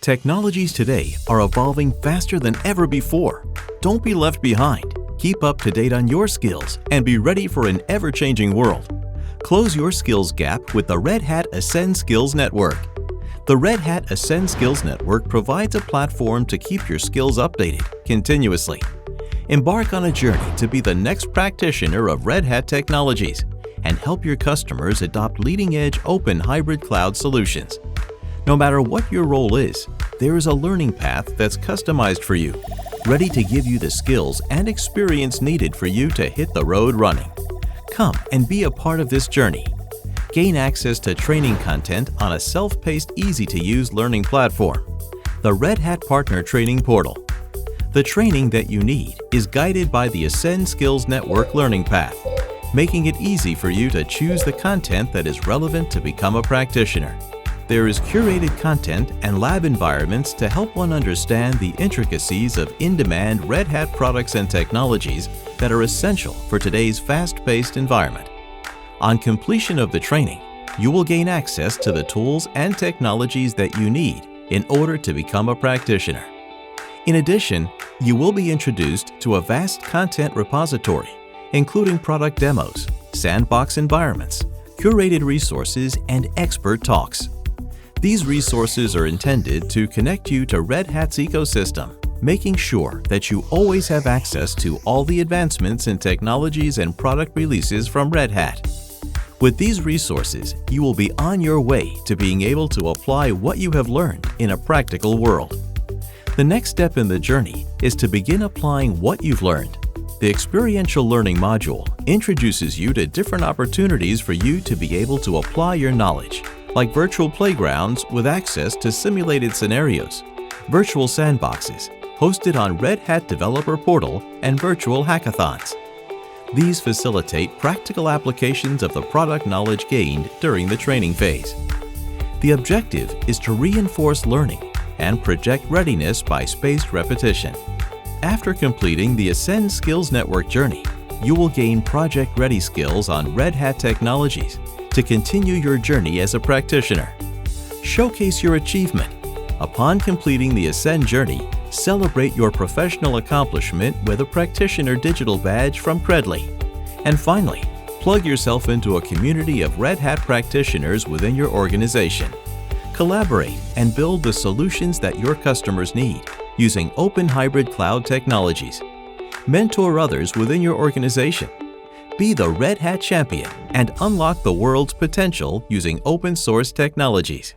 Technologies today are evolving faster than ever before. Don't be left behind. Keep up to date on your skills and be ready for an ever-changing world. Close your skills gap with the Red Hat Ascend Skills Network. The Red Hat Ascend Skills Network provides a platform to keep your skills updated continuously. Embark on a journey to be the next practitioner of Red Hat technologies and help your customers adopt leading-edge open hybrid cloud solutions. No matter what your role is, there is a learning path that's customized for you, ready to give you the skills and experience needed for you to hit the road running. Come and be a part of this journey. Gain access to training content on a self-paced, easy-to-use learning platform, the Red Hat Partner Training Portal. The training that you need is guided by the Ascend Skills Network learning path, making it easy for you to choose the content that is relevant to become a practitioner. There is curated content and lab environments to help one understand the intricacies of in-demand Red Hat products and technologies that are essential for today's fast-paced environment. On completion of the training, you will gain access to the tools and technologies that you need in order to become a practitioner. In addition, you will be introduced to a vast content repository, including product demos, sandbox environments, curated resources, and expert talks. These resources are intended to connect you to Red Hat's ecosystem, making sure that you always have access to all the advancements in technologies and product releases from Red Hat. With these resources, you will be on your way to being able to apply what you have learned in a practical world. The next step in the journey is to begin applying what you've learned. The Experiential Learning module introduces you to different opportunities for you to be able to apply your knowledge, like virtual playgrounds with access to simulated scenarios, virtual sandboxes hosted on Red Hat Developer Portal, and virtual hackathons. These facilitate practical applications of the product knowledge gained during the training phase. The objective is to reinforce learning and project readiness by spaced repetition. After completing the Ascend Skills Network journey, you will gain project-ready skills on Red Hat technologies to continue your journey as a practitioner. Showcase your achievement. Upon completing the Ascend journey, celebrate your professional accomplishment with a Practitioner Digital Badge from Credly. And finally, plug yourself into a community of Red Hat practitioners within your organization. Collaborate and build the solutions that your customers need using open hybrid cloud technologies. Mentor others within your organization. Be the Red Hat champion and unlock the world's potential using open source technologies.